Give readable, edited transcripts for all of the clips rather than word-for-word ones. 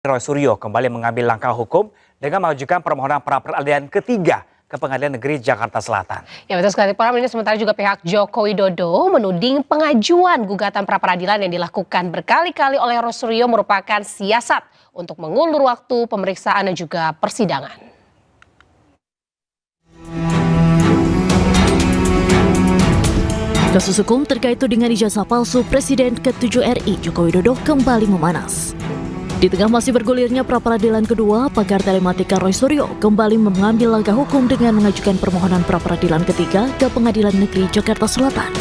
Roy Suryo kembali mengambil langkah hukum dengan mengajukan permohonan pra-peradilan ketiga ke Pengadilan Negeri Jakarta Selatan. Ya betul sekali, Pram. Ini sementara juga pihak Joko Widodo menuding pengajuan gugatan pra-peradilan yang dilakukan berkali-kali oleh Roy Suryo merupakan siasat untuk mengulur waktu pemeriksaan dan juga persidangan. Kasus hukum terkait tudingan ijazah palsu Presiden ke-7 RI Joko Widodo kembali memanas. Di tengah masih bergulirnya pra-peradilan kedua, pakar telematika Roy Suryo kembali mengambil langkah hukum dengan mengajukan permohonan pra-peradilan ketiga ke Pengadilan Negeri Jakarta Selatan.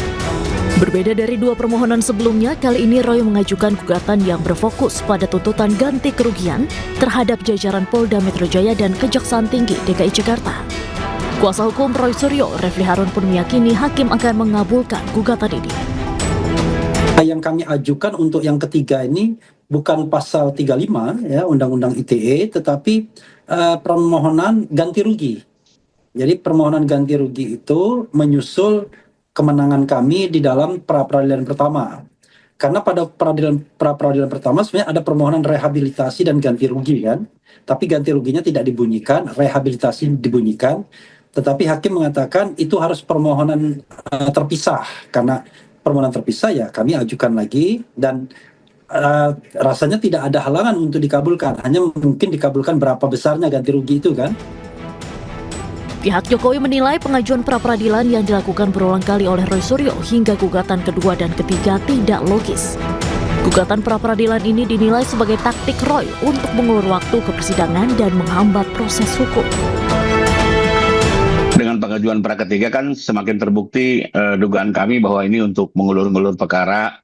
Berbeda dari dua permohonan sebelumnya, kali ini Roy mengajukan gugatan yang berfokus pada tuntutan ganti kerugian terhadap jajaran Polda Metro Jaya dan Kejaksaan Tinggi DKI Jakarta. Kuasa hukum Roy Suryo, Refli Harun pun meyakini hakim akan mengabulkan gugatan ini. Yang kami ajukan untuk yang ketiga ini bukan pasal 35 ya Undang-Undang ITE, tetapi permohonan ganti rugi. Jadi permohonan ganti rugi itu menyusul kemenangan kami di dalam pra-peradilan pertama. Karena pada pra-peradilan pertama sebenarnya ada permohonan rehabilitasi dan ganti rugi kan. Tapi ganti ruginya tidak dibunyikan, rehabilitasi dibunyikan. Tetapi hakim mengatakan itu harus permohonan terpisah. Karena permohonan terpisah ya kami ajukan lagi dan rasanya tidak ada halangan untuk dikabulkan, hanya mungkin dikabulkan berapa besarnya ganti rugi itu kan. Pihak Jokowi menilai pengajuan pra-peradilan yang dilakukan berulang kali oleh Roy Suryo hingga gugatan kedua dan ketiga tidak logis. Gugatan pra-peradilan ini dinilai sebagai taktik Roy untuk mengulur waktu ke persidangan dan menghambat proses hukum. Dengan pengajuan pra ketiga kan semakin terbukti dugaan kami bahwa ini untuk mengulur-ngulur perkara,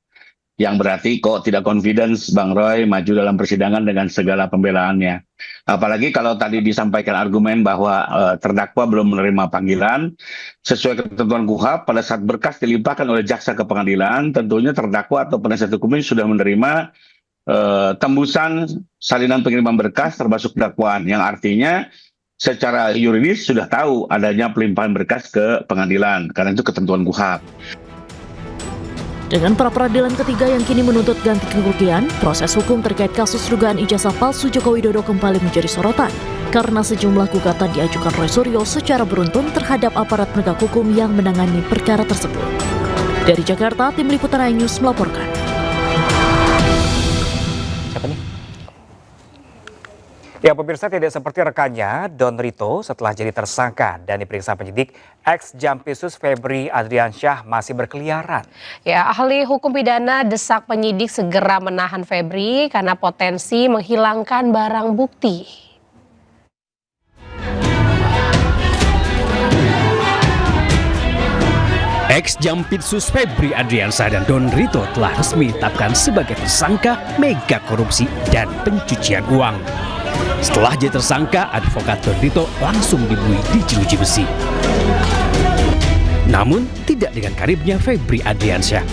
yang berarti kok tidak confidence Bang Roy maju dalam persidangan dengan segala pembelaannya. Apalagi kalau tadi disampaikan argumen bahwa terdakwa belum menerima panggilan, sesuai ketentuan KUHP pada saat berkas dilimpahkan oleh jaksa ke pengadilan, tentunya terdakwa atau penasihat hukumnya sudah menerima tembusan salinan pengiriman berkas termasuk dakwaan, yang artinya secara yuridis sudah tahu adanya pelimpahan berkas ke pengadilan, karena itu ketentuan KUHP. Dengan pra-peradilan ketiga yang kini menuntut ganti kerugian, proses hukum terkait kasus dugaan ijazah palsu Joko Widodo kembali menjadi sorotan karena sejumlah gugatan diajukan Roy Suryo secara beruntun terhadap aparat penegak hukum yang menangani perkara tersebut. Dari Jakarta, Tim Liputan iNews melaporkan. Siapa nih? Ya, pemirsa, tidak seperti rekannya Don Rito setelah jadi tersangka dan diperiksa penyidik, ex-Jampitsus Febri Adriansyah masih berkeliaran. Ya, ahli hukum pidana desak penyidik segera menahan Febri karena potensi menghilangkan barang bukti. Ex-Jampitsus Febri Adriansyah dan Don Rito telah resmi ditetapkan sebagai tersangka mega korupsi dan pencucian uang. Setelah jadi tersangka, advokat Don Rito langsung dibunuh di jeruji besi. Namun, tidak dengan karibnya Febri Adriansyah.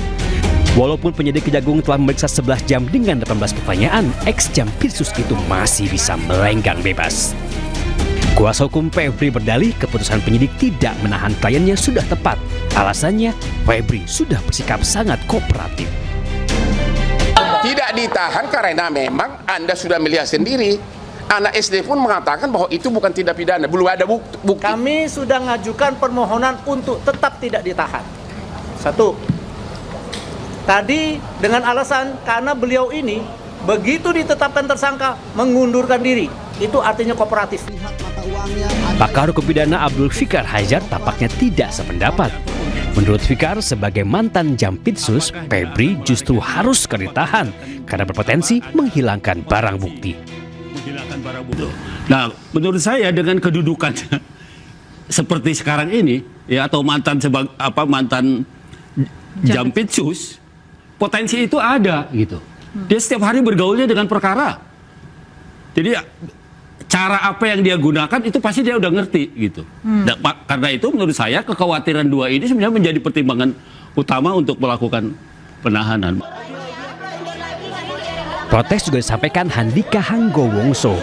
Walaupun penyidik Kejagung telah memeriksa 11 jam dengan 18 pertanyaan, ex-Jampitsus itu masih bisa melenggang bebas. Kuasa hukum Febri berdalih keputusan penyidik tidak menahan kliennya sudah tepat. Alasannya, Febri sudah bersikap sangat kooperatif. Tidak ditahan karena memang Anda sudah melihat sendiri. Anak SD pun mengatakan bahwa itu bukan tindak pidana, belum ada bukti. Kami sudah mengajukan permohonan untuk tetap tidak ditahan. Satu, tadi dengan alasan karena beliau ini begitu ditetapkan tersangka mengundurkan diri. Itu artinya kooperatif. Pakar hukum pidana Abdul Fikar Hajar tampaknya tidak sependapat. Menurut Fikar, sebagai mantan Jampitsus, Febri justru harus ditahan karena berpotensi menghilangkan barang bukti. Nah, menurut saya dengan kedudukannya seperti sekarang ini, ya, atau mantan Jampitsus, potensi itu ada gitu. Dia setiap hari bergaulnya dengan perkara. Jadi cara apa yang dia gunakan itu pasti dia udah ngerti gitu. Dan, karena itu menurut saya kekhawatiran dua ini sebenarnya menjadi pertimbangan utama untuk melakukan penahanan. Protes juga disampaikan Handika Hanggowongso.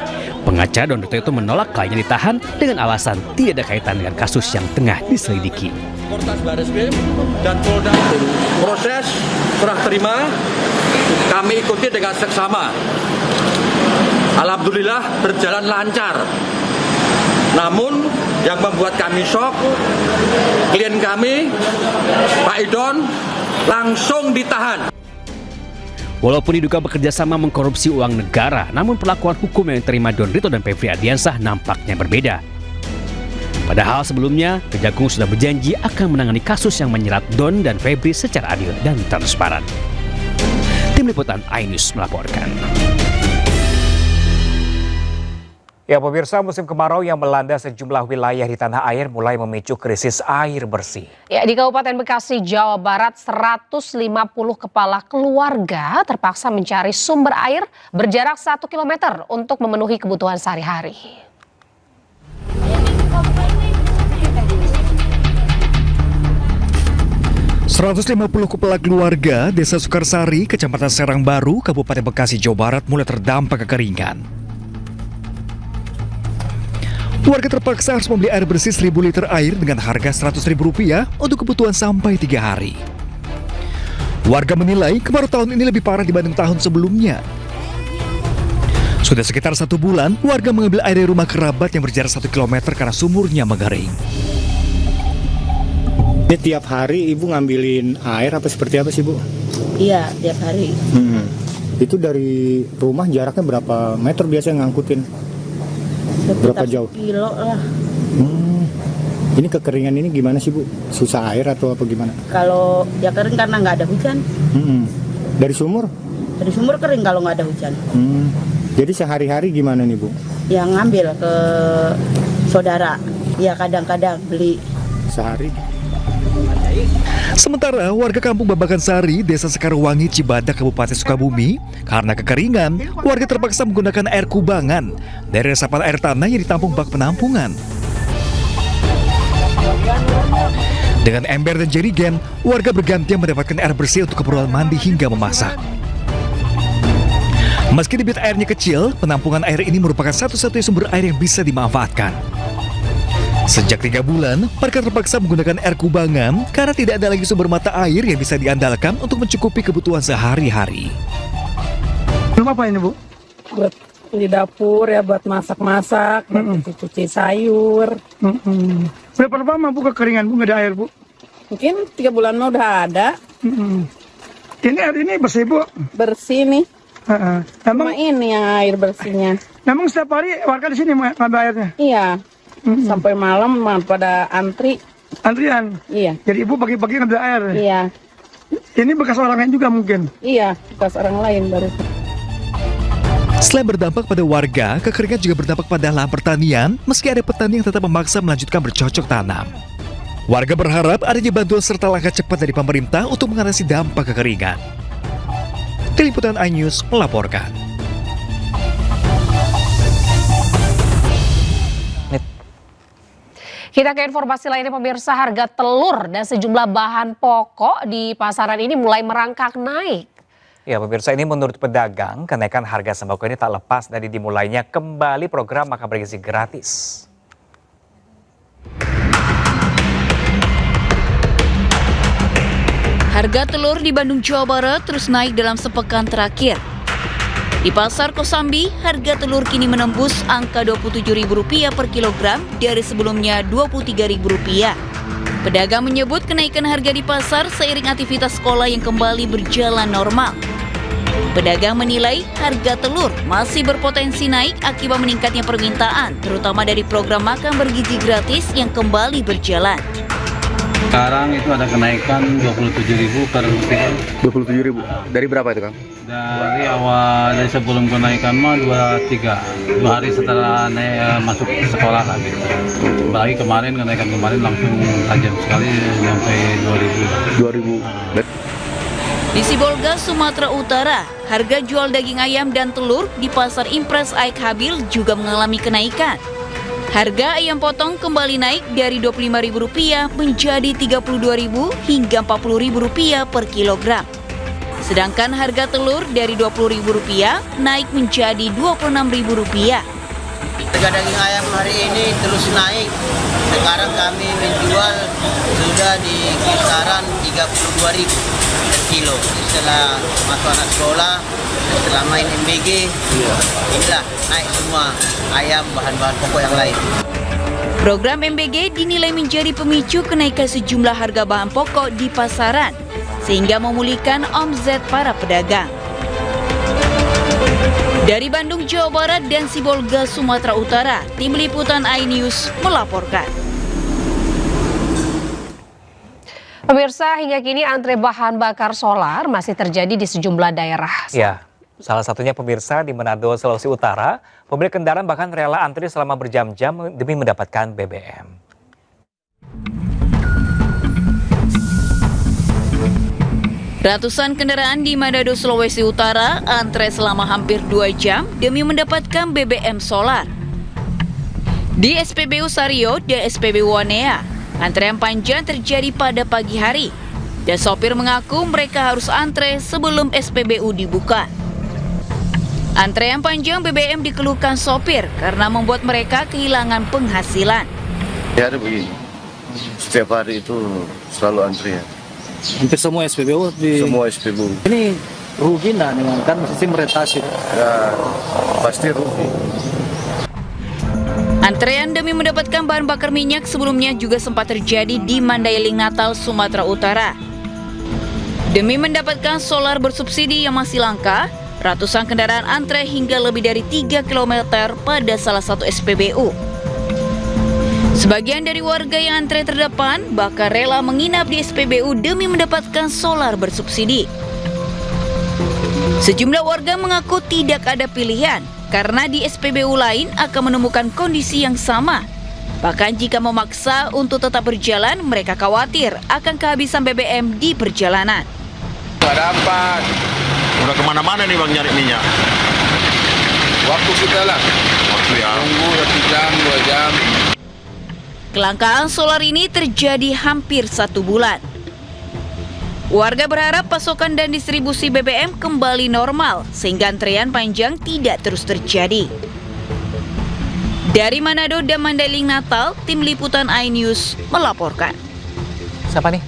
Pengacara Don Rito itu menolak kliennya ditahan dengan alasan tidak ada kaitan dengan kasus yang tengah diselidiki. Dan Polda proses serah terima kami ikuti dengan seksama. alhamdulillah berjalan lancar. Namun yang membuat kami shock, klien kami, Pak Idon, langsung ditahan. Walaupun diduga bekerja sama mengkorupsi uang negara, namun perlakuan hukum yang diterima Don Rito dan Febri Ardiansyah nampaknya berbeda. Padahal sebelumnya, Kejagung sudah berjanji akan menangani kasus yang menyerat Don dan Febri secara adil dan transparan. Tim Liputan iNews melaporkan. Ya pemirsa, musim kemarau yang melanda sejumlah wilayah di tanah air mulai memicu krisis air bersih. Ya, di Kabupaten Bekasi, Jawa Barat, 150 kepala keluarga terpaksa mencari sumber air berjarak 1 km untuk memenuhi kebutuhan sehari-hari. 150 kepala keluarga Desa Sukarsari, Kecamatan Serang Baru, Kabupaten Bekasi, Jawa Barat mulai terdampak kekeringan. Warga terpaksa harus membeli air bersih 1.000 liter air dengan harga Rp100.000 untuk kebutuhan sampai 3 hari. Warga menilai kemarau tahun ini lebih parah dibanding tahun sebelumnya. Sudah sekitar 1 bulan, warga mengambil air dari rumah kerabat yang berjarak 1 km karena sumurnya mengering. Ini tiap hari Ibu ngambilin air apa seperti apa sih Bu? Iya, tiap hari. Itu dari rumah jaraknya berapa meter biasanya ngangkutin? Berapa jauh? Kilo lah. Ini kekeringan ini gimana sih Bu? Susah air atau apa gimana? Kalau ya kering karena nggak ada hujan. Dari sumur? Dari sumur kering kalau nggak ada hujan. Jadi sehari-hari gimana nih Bu? Yang ngambil ke saudara. Ya kadang-kadang beli. Sehari? Sementara warga kampung Babakan Sari, Desa Sekarwangi, Cibadak, Kabupaten Sukabumi, karena kekeringan, warga terpaksa menggunakan air kubangan dari resapan air tanah yang ditampung bak penampungan. Dengan ember dan jerigen, warga bergantian mendapatkan air bersih untuk keperluan mandi hingga memasak. Meski debit airnya kecil, penampungan air ini merupakan satu-satunya sumber air yang bisa dimanfaatkan. Sejak 3 bulan, warga terpaksa menggunakan air kubangan karena tidak ada lagi sumber mata air yang bisa diandalkan untuk mencukupi kebutuhan sehari-hari. Belum apa ini Bu? Buat di dapur ya, buat masak-masak, cuci sayur. Berapa lama Bu kekeringan Bu nggak ada air Bu? Mungkin 3 bulan mah udah ada. Ini air ini bersih Bu? Bersih nih. Emang cuma ini yang air bersihnya. Memang setiap hari warga di sini ngambil airnya? Iya. Sampai malam pada antrian. Iya. Jadi Ibu pagi-pagi ngambil air? Iya. Ini bekas orang lain juga mungkin? Iya, bekas orang lain baru. Selain berdampak pada warga, kekeringan juga berdampak pada lahan pertanian, meski ada petani yang tetap memaksa melanjutkan bercocok tanam. Warga berharap adanya bantuan serta langkah cepat dari pemerintah untuk mengatasi dampak kekeringan. Tim Liputan iNews melaporkan. Kita ke informasi lainnya pemirsa, harga telur dan sejumlah bahan pokok di pasaran ini mulai merangkak naik. Ya pemirsa, ini menurut pedagang, kenaikan harga sembako ini tak lepas dari dimulainya kembali program makan bergizi gratis. Harga telur di Bandung, Jawa Barat terus naik dalam sepekan terakhir. Di Pasar Kosambi, harga telur kini menembus angka Rp27.000 per kilogram dari sebelumnya Rp23.000. Pedagang menyebut kenaikan harga di pasar seiring aktivitas sekolah yang kembali berjalan normal. Pedagang menilai harga telur masih berpotensi naik akibat meningkatnya permintaan, terutama dari program makan bergizi gratis yang kembali berjalan. Sekarang itu ada kenaikan 27.000 per kilo. 27.000. Dari berapa itu, Kang? Dari sebelum kenaikan mah 2 hari setelah masuk sekolah kan gitu. Apalagi kenaikan kemarin langsung tajam sekali sampai 2.000. Di Sibolga, Sumatera Utara, harga jual daging ayam dan telur di Pasar Impres Aik Habil juga mengalami kenaikan. Harga ayam potong kembali naik dari Rp25.000 menjadi Rp32.000 hingga Rp40.000 per kilogram. Sedangkan harga telur dari Rp20.000 naik menjadi Rp26.000. Harga daging ayam hari ini terus naik. Sekarang kami menjual sudah di kisaran 32.000 per kilo. Setelah masuk anak sekolah, setelah main MBG, inilah naik semua ayam, bahan-bahan pokok yang lain. Program MBG dinilai menjadi pemicu kenaikan sejumlah harga bahan pokok di pasaran, sehingga memulihkan omzet para pedagang. Dari Bandung, Jawa Barat dan Sibolga, Sumatera Utara, Tim Liputan iNews melaporkan. Pemirsa, hingga kini antre bahan bakar solar masih terjadi di sejumlah daerah. Ya, salah satunya pemirsa di Manado, Sulawesi Utara, pemilik kendaraan bahkan rela antri selama berjam-jam demi mendapatkan BBM. Ratusan kendaraan di Manado, Sulawesi Utara antre selama hampir 2 jam demi mendapatkan BBM solar. Di SPBU Sario dan SPBU Wanea, antrean panjang terjadi pada pagi hari dan sopir mengaku mereka harus antre sebelum SPBU dibuka. Antrean panjang BBM dikeluhkan sopir karena membuat mereka kehilangan penghasilan. Ya begini, setiap hari itu selalu antrian. Hampir semua SPBU Semua SPBU. Ini rugi nggak dengan kan sistem retasi? Ya, pasti rugi. Antrean demi mendapatkan bahan bakar minyak sebelumnya juga sempat terjadi di Mandailing, Natal, Sumatera Utara. Demi mendapatkan solar bersubsidi yang masih langka, ratusan kendaraan antre hingga lebih dari 3 km pada salah satu SPBU. Sebagian dari warga yang antre terdepan bahkan rela menginap di SPBU demi mendapatkan solar bersubsidi. Sejumlah warga mengaku tidak ada pilihan karena di SPBU lain akan menemukan kondisi yang sama. Bahkan jika memaksa untuk tetap berjalan, mereka khawatir akan kehabisan BBM di perjalanan. Nggak dapat. Udah kemana-mana nih bang nyari minyak? Waktu kita lah. Waktu ya. Tunggu 1 jam, 2 jam. Kelangkaan solar ini terjadi hampir 1 bulan. Warga berharap pasokan dan distribusi BBM kembali normal sehingga antrean panjang tidak terus terjadi. Dari Manado dan Mandailing, Natal, Tim Liputan iNews melaporkan. Siapa nih?